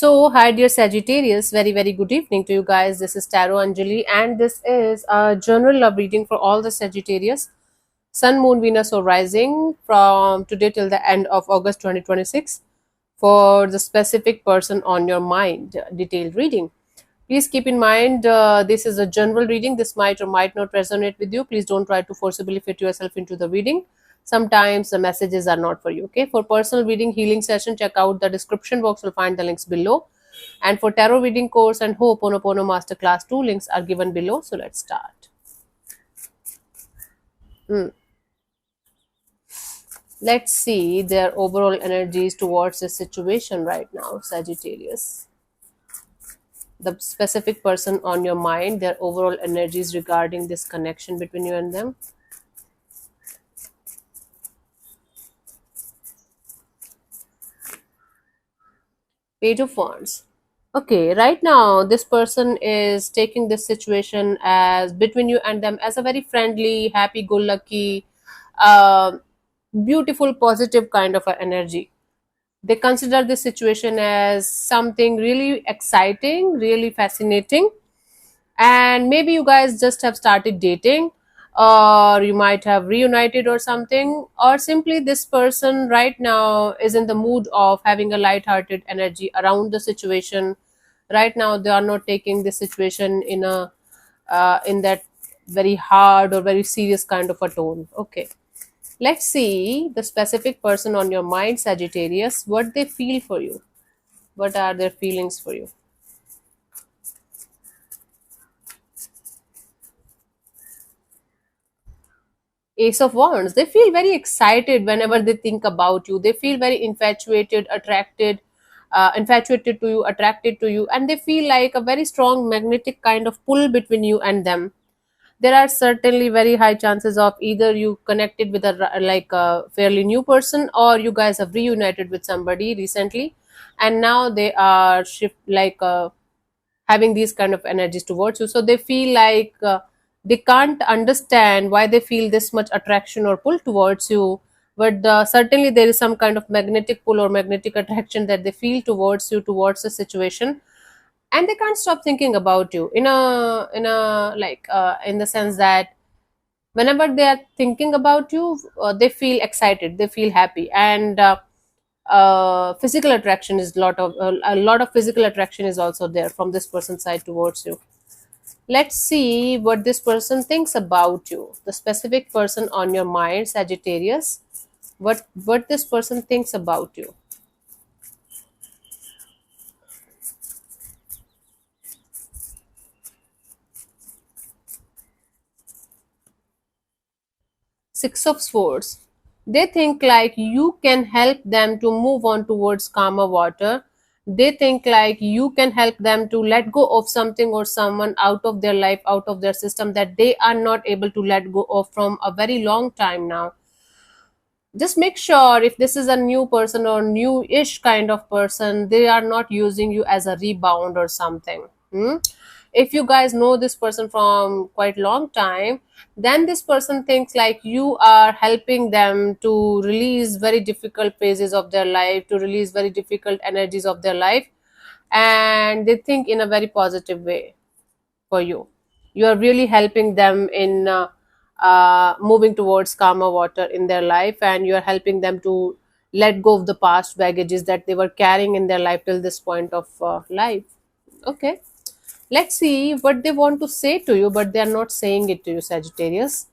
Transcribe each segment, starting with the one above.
So, hi dear Sagittarius, very good evening to you guys. This is Tarot Anjali, and this is a general love reading for all the Sagittarius, Sun, Moon, Venus, or Rising from today till the end of August 2026 for the specific person on your mind. Detailed reading. Please keep in mind this is a general reading. This might or might not resonate with you. Please don't try to forcibly fit yourself into the reading. Sometimes the messages are not for you. Okay. For personal reading, healing session, check out the description box. You'll find the links below. And for tarot reading course and Ho'oponopono Masterclass, two links are given below. So let's start. Hmm. Let's see their overall energies towards the situation right now, Sagittarius. The specific person on your mind, their overall energies regarding this connection between you and them. Page of Wands. Okay, right now this person is taking this situation as between you and them as a very friendly, happy-go-lucky, uh, beautiful, positive kind of a energy. They consider this situation as something really exciting, really fascinating, and maybe you guys just have started dating, or you might have reunited or something, or simply this person right now is in the mood of having a light-hearted energy around the situation. Right now they are not taking this situation in that very hard or very serious kind of a tone. Okay, let's see the specific person on your mind, Sagittarius, what they feel for you. What are their feelings for you? Ace of Wands. They feel very excited whenever they think about you. They feel very infatuated to you, attracted to you, and they feel like a very strong magnetic kind of pull between you and them. There are certainly very high chances of either you connected with a fairly new person, or you guys have reunited with somebody recently, and now they are having these kind of energies towards you. So they feel like they can't understand why they feel this much attraction or pull towards you, but certainly there is some kind of magnetic pull or magnetic attraction that they feel towards you, towards the situation, and they can't stop thinking about you in the sense that whenever they are thinking about you, they feel excited, they feel happy, and physical attraction is a lot of physical attraction is also there from this person's side towards you. Let's see what this person thinks about you, the specific person on your mind, Sagittarius. What this person thinks about you. Six of Swords. They think like you can help them to move on towards calmer water. They think like you can help them to let go of something or someone out of their life, out of their system, that they are not able to let go of from a very long time now. Just make sure if this is a new person or new-ish kind of person, they are not using you as a rebound or something. If you guys know this person from quite long time, then this person thinks like you are helping them to release very difficult phases of their life, to release very difficult energies of their life, and they think in a very positive way for you. You are really helping them in moving towards calmer water in their life, and you are helping them to let go of the past baggages that they were carrying in their life till this point of life. Okay, let's see what they want to say to you, but they are not saying it to you, Sagittarius.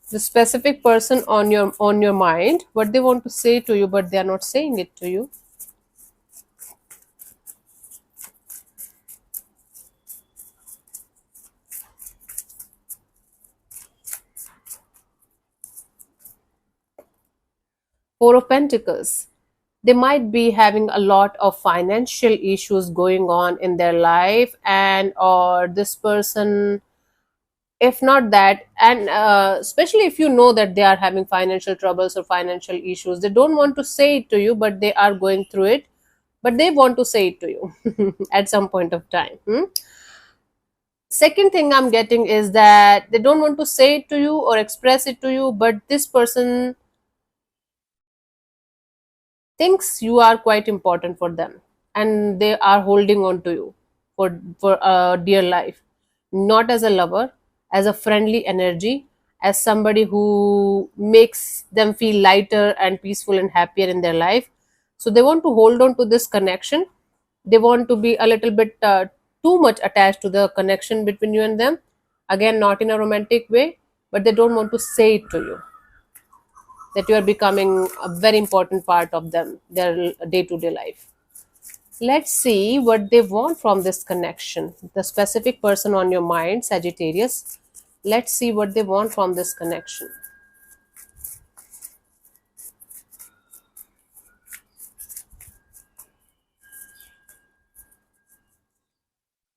The specific person on your mind, what they want to say to you, but they are not saying it to you. Four of Pentacles. They might be having a lot of financial issues going on in their life, and or this person, if not that, and especially if you know that they are having financial troubles or financial issues, they don't want to say it to you, but they are going through it, but they want to say it to you at some point of time. Second thing I'm getting is that they don't want to say it to you or express it to you, but this person thinks you are quite important for them, and they are holding on to you for dear life, not as a lover, as a friendly energy, as somebody who makes them feel lighter and peaceful and happier in their life. So they want to hold on to this connection. They want to be a little bit too much attached to the connection between you and them. Again, not in a romantic way, but they don't want to say it to you that you are becoming a very important part of them, their day to day life. Let's see what they want from this connection. The specific person on your mind, Sagittarius. Let's see what they want from this connection.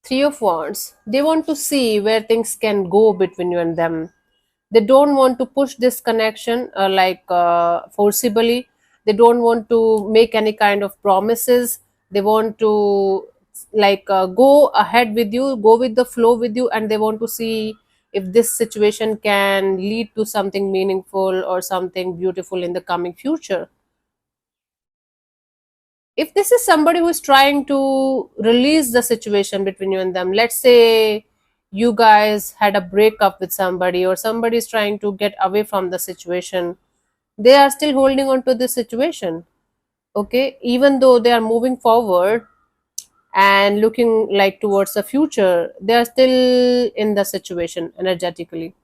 Three of Wands. They want to see where things can go between you and them. They don't want to push this connection forcibly. They don't want to make any kind of promises. They want to go ahead with you, go with the flow with you, and they want to see if this situation can lead to something meaningful or something beautiful in the coming future. If this is somebody who is trying to release the situation between you and them, let's say you guys had a breakup with somebody, or somebody is trying to get away from the situation, they are still holding on to this situation. Okay, even though they are moving forward and looking like towards the future, they are still in the situation energetically.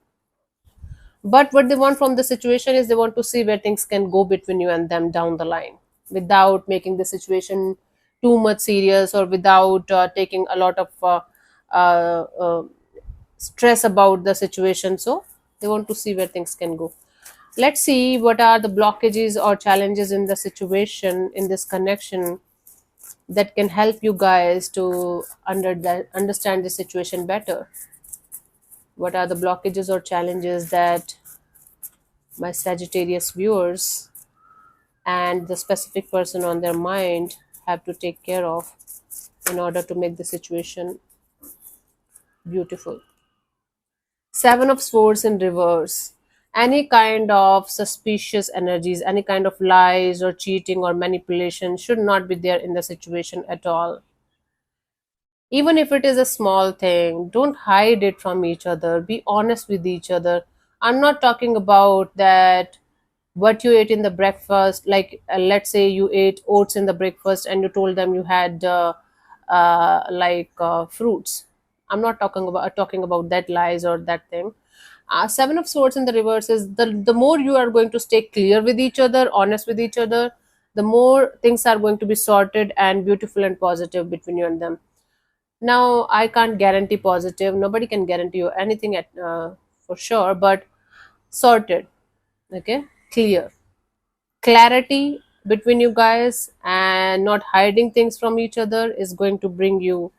But what they want from the situation is they want to see where things can go between you and them down the line, without making the situation too much serious, or without taking a lot of uh, uh, stress about the situation. So they want to see where things can go. Let's see what are the blockages or challenges in the situation, in this connection, that can help you guys to understand the situation better. What are the blockages or challenges that my Sagittarius viewers and the specific person on their mind have to take care of in order to make the situation beautiful? Seven of Swords in reverse. Any kind of suspicious energies, any kind of lies or cheating or manipulation should not be there in the situation at all. Even if it is a small thing, don't hide it from each other. Be honest with each other. I'm not talking about that what you ate in the breakfast. Like, let's say you ate oats in the breakfast and you told them you had fruits. I'm not talking about that lies or that thing. Seven of Swords in the reverse is the more you are going to stay clear with each other, honest with each other, the more things are going to be sorted and beautiful and positive between you and them. Now, I can't guarantee positive. Nobody can guarantee you anything for sure, but sorted. Okay, clear, clarity between you guys, and not hiding things from each other is going to bring you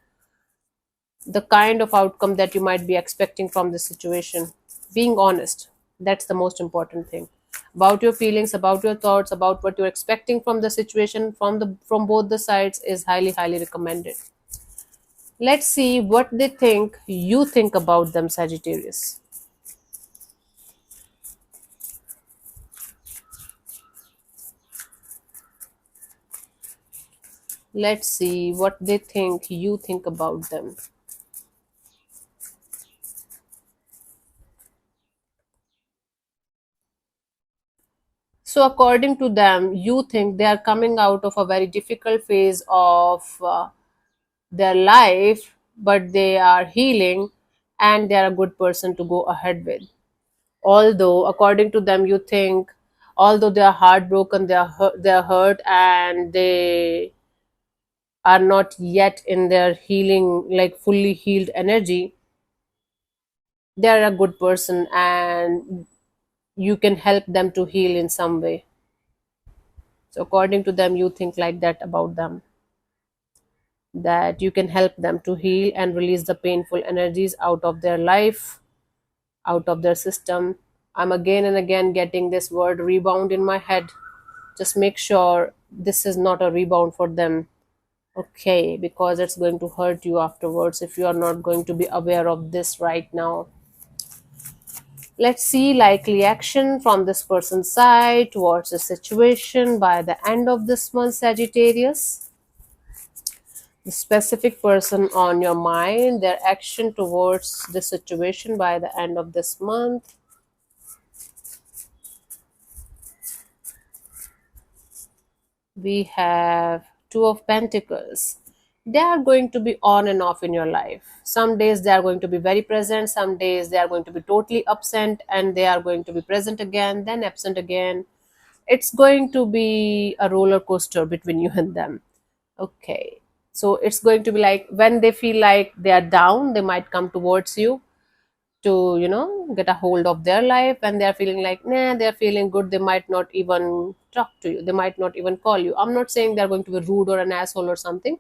the kind of outcome that you might be expecting from the situation. Being honest, that's the most important thing about your feelings, about your thoughts, about what you're expecting from the situation, from both the sides, is highly recommended. Let's see what they think you think about them, Sagittarius. Let's see what they think you think about them. So, according to them, you think they are coming out of a very difficult phase of their life, but they are healing and they are a good person to go ahead with. Although, according to them, you think, although they are heartbroken, they are hurt, and they are not yet in their healing, like fully healed energy, they are a good person and you can help them to heal in some way. So, according to them, you think like that about them, that you can help them to heal and release the painful energies out of their life, out of their system. I'm again and again getting this word rebound in my head. Just make sure this is not a rebound for them, okay? Because it's going to hurt you afterwards if you are not going to be aware of this right now. Let's see likely action from this person's side towards the situation by the end of this month, Sagittarius. The specific person on your mind, their action towards the situation by the end of this month. We have Two of Pentacles. They are going to be on and off in your life. Some days they are going to be very present, some days they are going to be totally absent, and they are going to be present again, then absent again. It's going to be a roller coaster between you and them. Okay. So it's going to be like when they feel like they are down, they might come towards you to, get a hold of their life. And they're feeling like, nah, they're feeling good, they might not even talk to you, they might not even call you. I'm not saying they're going to be rude or an asshole or something.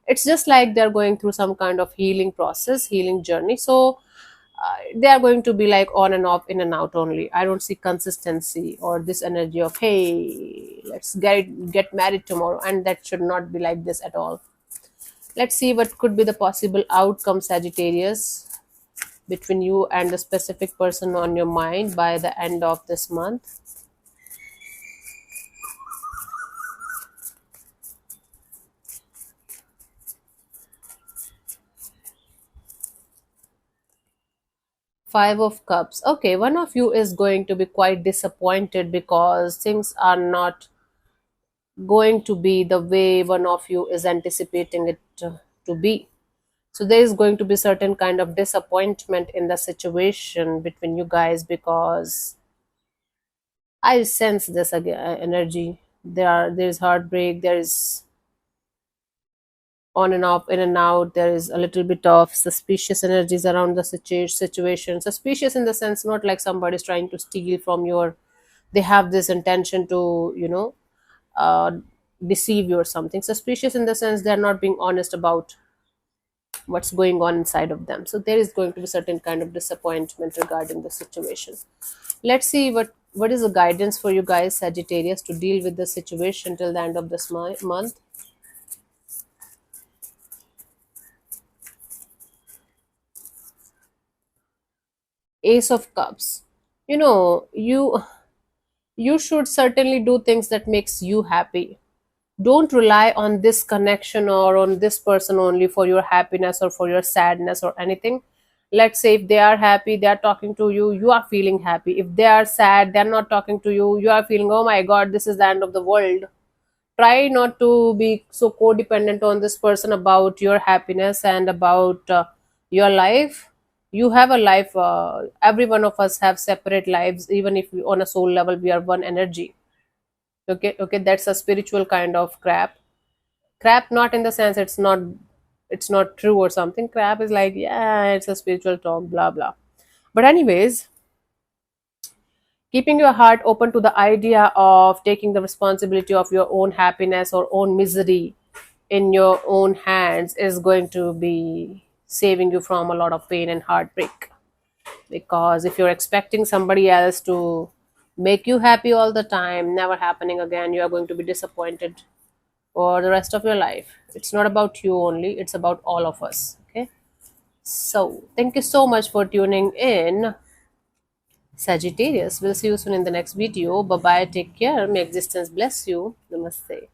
It's just like they're going through some kind of healing process, healing journey. So they are going to be like on and off, in and out only. I don't see consistency or this energy of, hey, let's get married tomorrow, and that should not be like this at all. Let's see what could be the possible outcome, Sagittarius, between you and the specific person on your mind by the end of this month. Five of Cups. Okay, one of you is going to be quite disappointed because things are not going to be the way one of you is anticipating it to be. So there is going to be certain kind of disappointment in the situation between you guys, because I sense this again, energy. There is heartbreak, there is on and off, in and out. There is a little bit of suspicious energies around the situation. Suspicious in the sense, not like somebody is trying to steal from your, they have this intention to, uh, deceive you or something. Suspicious in the sense they're not being honest about what's going on inside of them. So there is going to be certain kind of disappointment regarding the situation. Let's see what is the guidance for you guys, Sagittarius, to deal with the situation till the end of this month. Ace of Cups. You should certainly do things that makes you happy. Don't rely on this connection or on this person only for your happiness or for your sadness or anything. Let's say if they are happy, they are talking to you, you are feeling happy. If they are sad, they're not talking to you, you are feeling, oh my god, this is the end of the world. Try not to be so codependent on this person about your happiness and about your life. You have a life. Every one of us have separate lives, even if on a soul level we are one energy. Okay, that's a spiritual kind of crap, not in the sense it's not true or something. Crap is like, yeah, it's a spiritual talk, blah blah. But anyways, keeping your heart open to the idea of taking the responsibility of your own happiness or own misery in your own hands is going to be saving you from a lot of pain and heartbreak. Because if you're expecting somebody else to make you happy all the time, never happening again, you are going to be disappointed for the rest of your life. It's not about you only, it's about all of us. Okay. So, thank you so much for tuning in, Sagittarius. We'll see you soon in the next video. Bye bye. Take care. May existence bless you. Namaste.